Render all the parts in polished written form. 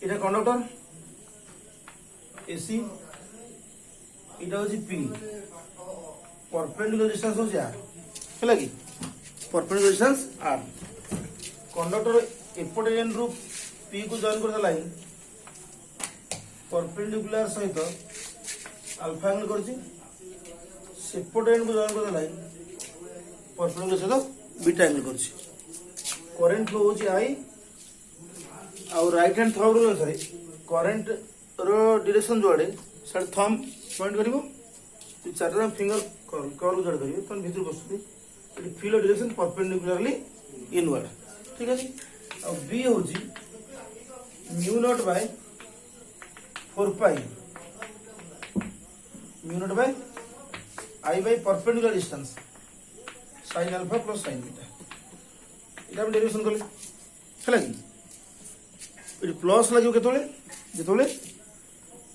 এটা conductor AC, এটা হচ্ছে পি, परपेंडिकुलर डिस्टेंस हो आर है कि परपेंडिकुलर डिस्टेंस आर। कंडक्टर एपटे एंड रु पी को जॉइन कर लाइन परपेंडिकुलर सहित अल्फा एंगल कर सेपटे एंड को जॉइन कर लाइन परपेंडिकुलर सहित बीटा एंगल कर करंट फ्लो हो आई आउ राइट हैंड थंब रूल अनुसार करंट रो डायरेक्शन जो आड़े साडे थंब पॉइंट करिवो चार फिंगर कर्व जोड़ करेंगे तो भीतर बसुदी फील्ड डायरेक्शन परपेंडिकुलरली इनवर्ड। ठीक है और बी हूँ mu naught by 4 pi mu naught by I by perpendicular distance sine alpha plus sine beta इटा डेरिवेशन कले है कि प्लस लगे केतले जिते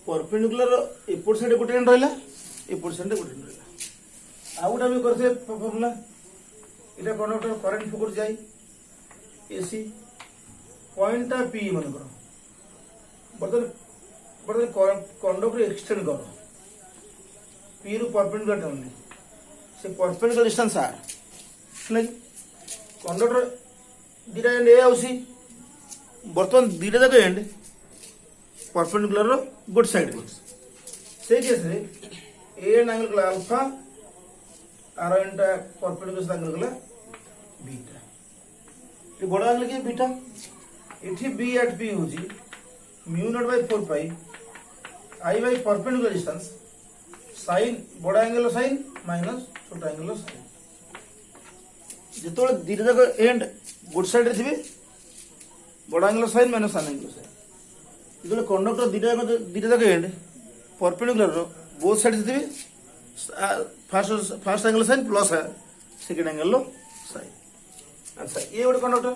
परपेंडिकुलर एपट साइड गोटे एंड रहा एपट साइड गोटे एंड रहा आउ गोटे भी करते फर्मुला इटा कंडक्टर करंट फ्लो कर जाए एसी पॉइंट पी मन कर बर्तमान कंडक्टर एक्सटेंड कर पी रु परपेंडिकुलर टाउन से परपेंडिकुलर डिस्टेंस आर है कंडक्टर दीटा एंड ए आउसी बर्तमान दीटा जाक एंड परपेंडिकुलर गोटे साइड से केस रे ए एंड एंगल कला alpha R end perpendicular angle कला बीटा ये बड़ा एंगल के बीटा इठी बी एट पी हो जी mu naught by 4 pi I by perpendicular distance sine बड़ा एंगल साइन माइनस छोटा एंगल साइन जितोले दीटा जाक एंड गुड साइड रे थिबे बड़ा angle sine minus sine angle sine जितोले कंडक्टर दीटा जाक एंड परपेंडिकुलर रो बोथ साइड थिबे first angle sine plus second angle sine. अच्छा ये गोटे कंडक्टर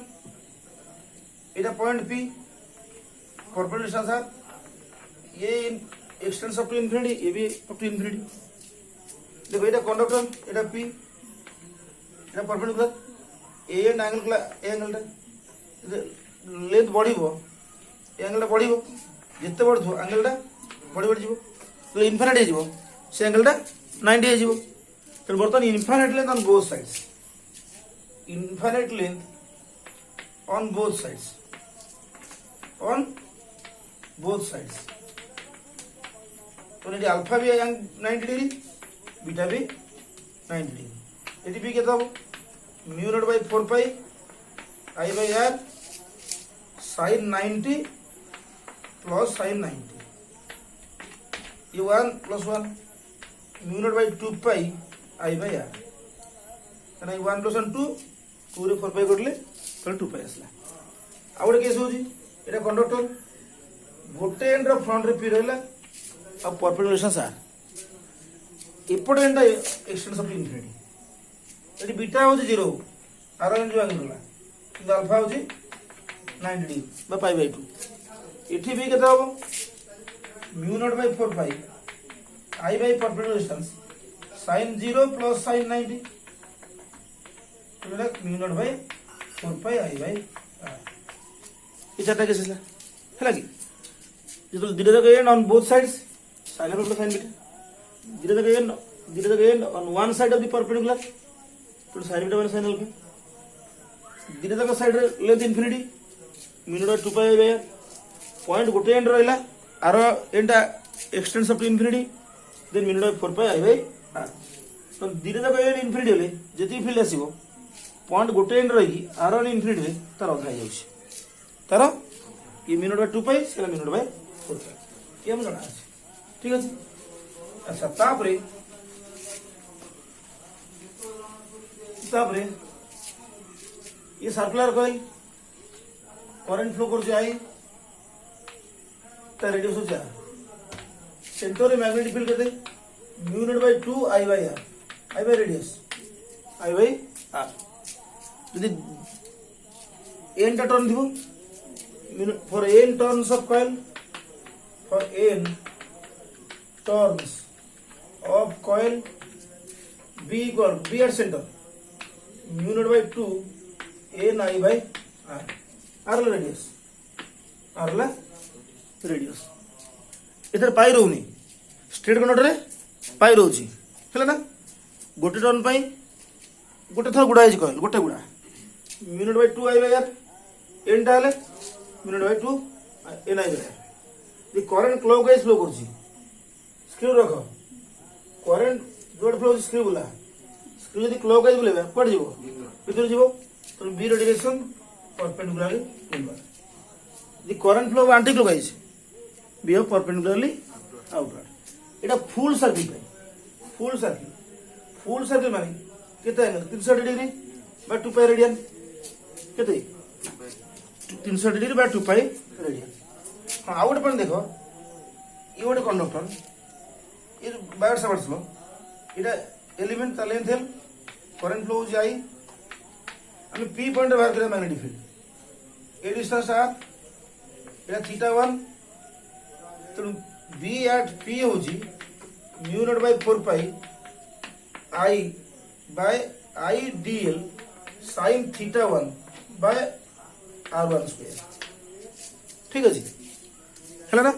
ये point P perpendicular distance R ये एक्सटेंस अप टू इनफिनिटी ये भी अप टू इनफिनिटी देखो ये कंडक्टर ये पी ये perpendicular A end angle A angle length बढ़ो एंगल बढ़ो जिते बढ़ एंगल बढ़ी बढ़ी तो इनफिनिटी हो से एंगल 90 हो तो बर्तमान infinite length on both sides infinite length on both sides तो ये अल्फा भी 90 डिग्री बीटा भी 90 डिग्री ये भी क्या mu naught by 4 pi I by R sine 90 plus sine 90 ये 1 plus 1 mu naught by 2 pi I by R कहना 1 plus 1 2 2 रे 4 पाई करले तो 2 पाई आसला आ गोटे केस होजी एटा कंडक्टर गोटे एंड रो फ्रंट रे पी रहला आ परपेंडिकुलर डिस्टेंस आर एपट एंड एक्सटेंस ऑफ इनफिनिटी एटी बीटा हो 0 आर एंड जो एंगल ला किंतु अल्फा हो 90 डिग्री बा पाई बाय 2 एठी भी केता हो mu naught by 4 pi I by perpendicular distance sine 0 plus sine 90 mu naught by 4 pi I by R ये चारटा केस है कि जो दीटा जाक end on both sides sine alpha plus sine beta दीटा जाक end on one side of the perpendicular तो sine beta minus sine alpha दीटा जाक side length infinity mu naught by 2 pi I by are point गोटे end रहला R end extends up to infinity then mu naught by 4 pi I by R तो दीटा जाक end infinity होले जति field आसीबो पॉइंट गोटे एंड रही आर एंड इनफिनिटी रे तार अधा हो जाउछि तार ये म्यू नॉट बाय 2 पाई सेला म्यू नॉट बाय 4 पाई ये हम जाना अछि ठीक अछि। अच्छा तापरे ये सर्कुलर कॉइल करंट फ्लो कर जाए ता रेडियस हो जाए सेंटर रे मैग्नेटिक फील्ड करते mu naught by 2 I by R I by radius I by R यदि एन टा टर्न दिबो for N turns of coil for N turns of coil B equal B at centre mu naught by 2 N I by R R radius R radius एथर pi रोनी straight conductor रे pi रोची है ना गोटे turn पाई गोटे थर गुड़ा coil गोटे गुड़ा mu naught by 2 I by R N टा mu naught by 2 N I by R current clockwise flow करछि स्क्रू रख करंट जोड फ्लो स्क्रू बुला स्क्रू यदि क्लॉकवाइज बुलेबा पड़ जीवो भीतर जीवो तो बी रो डायरेक्शन परपेंडिकुलरली इनवर्ड यदि current flow anticlockwise B of perpendicularly outward एटा फुल सर्किल माने केते angle 360 degree by 2 pi radian केते 360 डिग्री बाय 2 पाई रेडियन हां आउट पॉइंट देखो ये गोटे कंडक्टर ये बायर सावर्स लो एटा एलिमेंट ता लेंथ एल करंट फ्लो हो आई हम पी पॉइंट बाहर करे मैग्नेटिक फील्ड ए डिस्टेंस आर एटा θ1 तो बी एट पी हो जी mu naught by 4 pi I by I D L sine θ1 by r1 square ठीक है जी है ना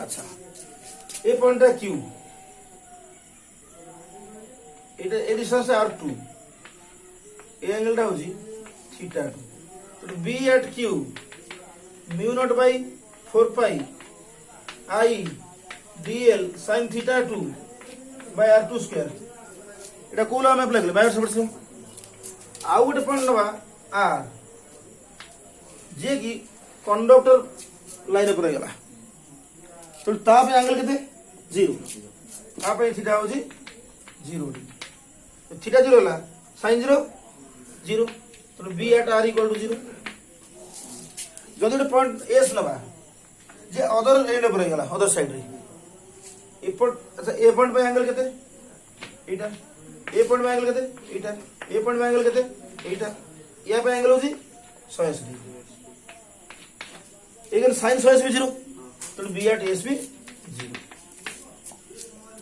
अच्छा ए पॉइंट क्यू এটা এ ডিসটেন্স r2 এই অ্যাঙ্গেলটা হচ্ছে θ2 তো B at Q mu naught by 4 pi i dl sin θ2 by r2 square এটা কোলা আমি अप्लाई করলে বায়ার সবটস ଆଉ ଗୋଟେ পয়েন্ট নবা r যে কি কন্ডক্টর লাইন উপরে গলা তো তা पे অ্যাঙ্গেল কেতে 0 তা पे θ হচ্ছে 0 डिग्री थीटा 0 ला sin 0 0 तो b at r equal to 0 जदि गोटे पॉइंट s नबा जे अदर एंड पर गला अदर साइड रे ए पॉइंट अच्छा ए पॉइंट पे एंगल केते एटा ए पॉइंट पे एंगल केते एटा ए पॉइंट पे एंगल केते एटा या पे एंगल होजी 180 डिग्री एगन sin 180 भी 0 तो b at s भी 0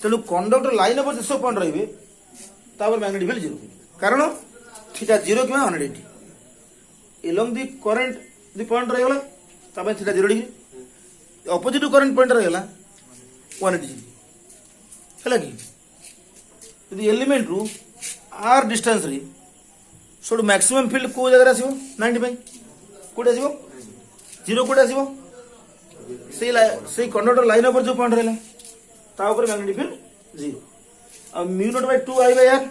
चलो कंडक्टर लाइन पर जसो पॉइंट रहिबे तापर मैग्नेटिक फील्ड 0 कारण थीटा 0 कि 180 along the current the point रहिगला तापर theta 0 degree opposite current point रहिगला 180 डिग्री हला कि यदि एलिमेंट रु r डिस्टेंस रे सोड मैक्सिमम फील्ड को जगह आसीबो 90 बाय कोडे आसीबो 0 कोडे आसीबो से कंडक्टर लाइन पर जो पॉइंट रहला ता ऊपर मैग्नेटिक फील्ड 0 अब mu naught by 2 I by R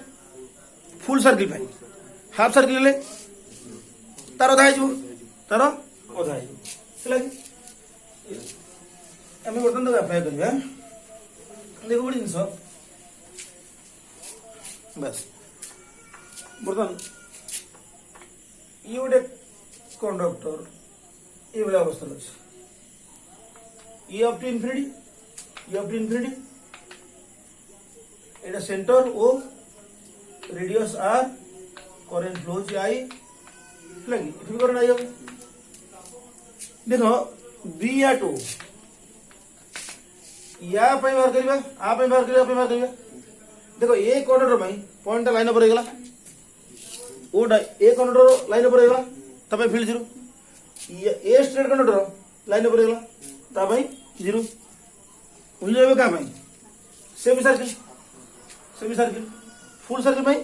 full circle pi half circle ले तार अधा आइजो तार अधा आइजो हला कि हम बर्तन तो अप्लाई करबा देखो बड़ी जिंस बस बर्तन ये गोटे कंडक्टर ये वाला अवस्था अच्छे ये अप टू इनफिनिटी एटा centre O radius R current flow I लगी इथि करंट आई देखो बी एट ओ या पे बाहर करबा आ पे बाहर करबा देखो ए कंडक्टर में पॉइंट लाइन पर गला ओ ए कंडक्टर लाइन पर गला तबे फील्ड 0 ए स्ट्रेट कंडक्टर लाइन पर गला तबे 0 हो जाबे का भाई सेमी सर्किल फुल सर्किल भाई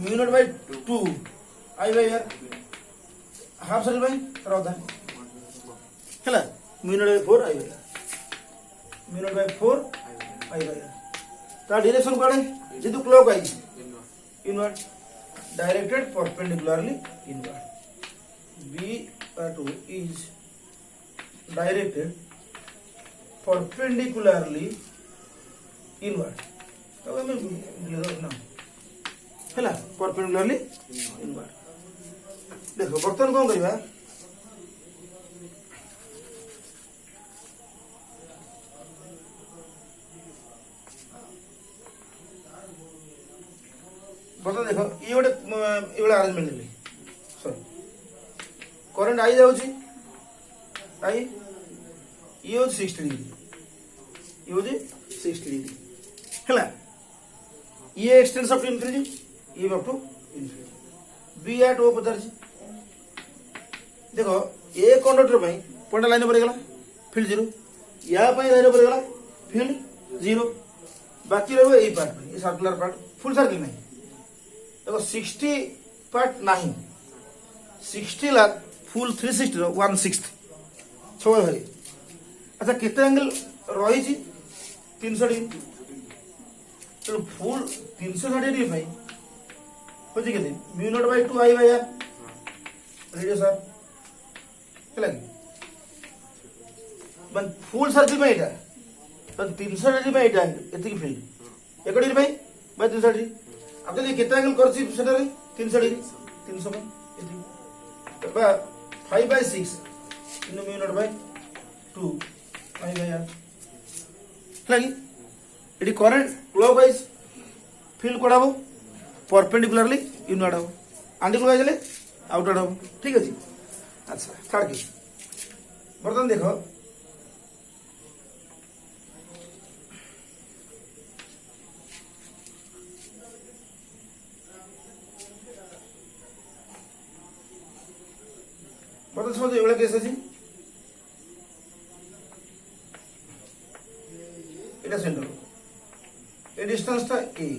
mu naught by 2 I by R half circle भाई रदा हैला mu naught by 4 I by mu naught by 4 I by ता डायरेक्शन कोडे जेतु clockwise inward directed perpendicularly inward b2 is directed perpendicularly inward तो हमें ना हैला परपेंडिकुलरली इनवर्ड देखो बर्तन कोन करबा बर्तन देखो ये गोटे ये वाला अरेंजमेंट ले सॉरी करंट आई जाउची आई ये हो 60 डिग्री ये हो 60 डिग्री हैला ये एक्सटेंस अप टू इनफिनिटी ये up to infinity B at O पदर जी देखो ए कंडक्टर पॉइंट लाइन पर गला फील्ड जीरो या लाइन पर गला फील्ड जीरो बाकी रहो यही पार्ट ये सर्कुलर पार्ट फुल सर्किल नहीं देखो 60 पार्ट नहीं 60 लाख फुल 360 1/6 छो भाई अच्छा केते एंगल रही 300 डिग्री तो फुल 360 डिग्री भाई हो जी केते mu naught by 2 I by R radius R चला बन फुल सर्किल में एटा तो 300 डिग्री में एटा एति फील्ड 1 डिग्री भाई बाय 300 डिग्री अब तो ये केते एंगल करछि सेटा रे 300 डिग्री 300 में एति तो बा 5/6 इनो mu naught by 2 I by R लगी एटी करंट क्लॉकवाइज फील्ड कोड हबो परपेंडिकुलरली इनवर्ड हबो एंटी क्लॉकवाइज ले आउटवर्ड हबो ठीक अछि अच्छा थर्ड केस बर्तन देखो बर्तन समझो एवढा केस अछि এটা সেন্টার এই ডিসটেন্সটা এই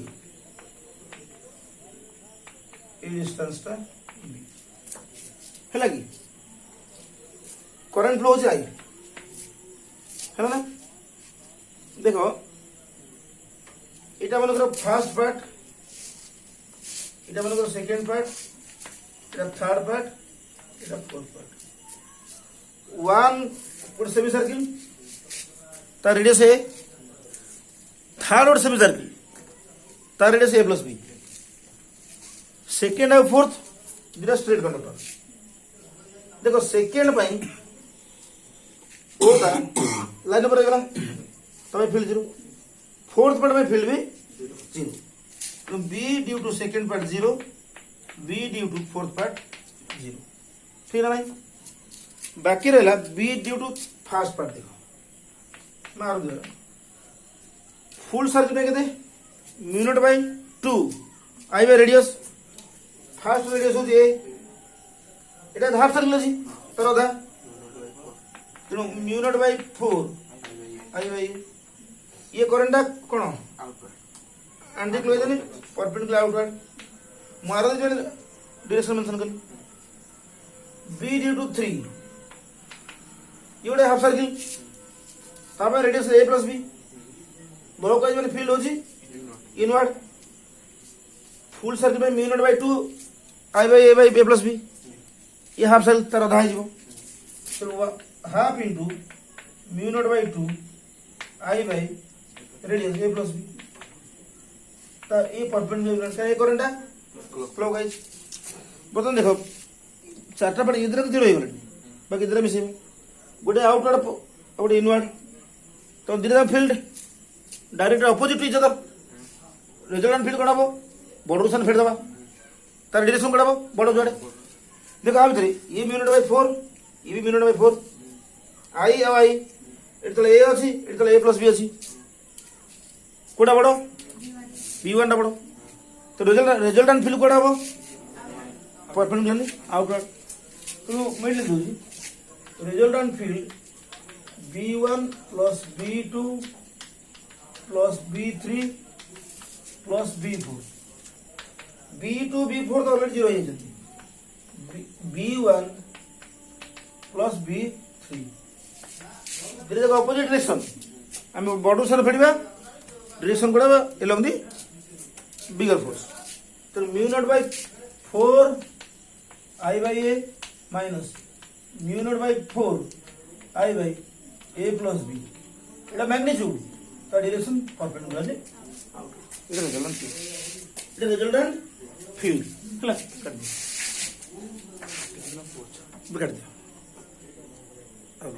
ডিসটেন্সটা বি হেলা কি কারেন্ট ফ্লো হচ্ছে আই হেলা না দেখো এটা মনে করো ফার্স্ট পার্ট এটা মনে করো সেকেন্ড পার্ট এটা থার্ড পার্ট এটা ফোর্থ পার্ট ওয়ান গোটে সেমি সার্কিল তার রেডিয়াস এ थर्ड और सेमी सर्किल तार radius a plus b second और फोर्थ दिटा स्ट्रेट कंडक्टर देखो सेकेंड पाई ओटा लाइन पर गला तमे फील्ड जीरो फोर्थ पार्ट में फील्ड भी जीरो तो B due to second part zero B due to fourth part zero ठीक है भाई बाकी रहला B due to first part देखो मार दे फुल सर्किट में कहते mu naught by 2 I by radius first radius हो जे एटा हाफ सर्किल अछि तर अधा तेणु mu naught by 4 I by ये करंट कोन आउटवर्ड एंटी क्लोज ने परपेंडिकुलर आउटवर्ड मार दे डायरेक्शन मेंशन कर बी ड्यू टू 3 ये हाफ सर्किल ताबे radius a plus b clockwise माने फील्ड होची इनवर्ड फुल सर्किल में mu naught by 2 I by a plus b ये हाफ सर्किल तार आधा हिजो तो half into mu naught by 2 I by radius a plus b ता ए परपेंडिकुलर का ए करंटा क्लॉकवाइज बतन देखो चारटा पट इधर के जीरो हो गले बाकी इधर मिसे गोटे आउटवर्ड गोटे इनवर्ड तो दिना field direct opposite to each other resultant field कोन बड़ रूसन फेड दबा तार डायरेक्शन कोन बड़ जोड़े देखो आ भीतर ये म्यू नॉट बाय 4 ये भी म्यू नॉट बाय 4 आई आ आई एतले ए अछि एतले ए प्लस बी अछि कोडा बड़ b1 टा बड़ तो रिजल्टेंट फील्ड कोन हबो परपेंडिकुलरली आउटवर्ड तो मैं लिख दूजी resultant field b1 plus b2 plus b3 plus b4 b2 b4 तो ऑलरेडी जीरो हो जाती b1 plus b3 धीरे धीरे ऑपोजिट डायरेक्शन हम बॉडू सर फेडबा डायरेक्शन कोडा एलोंग दी बिगर फोर्स तो mu naught by 4 I by A minus mu naught by 4 I by a plus B Etah magnitude ता direction perpendicularly out इधर resultant field हला कर दे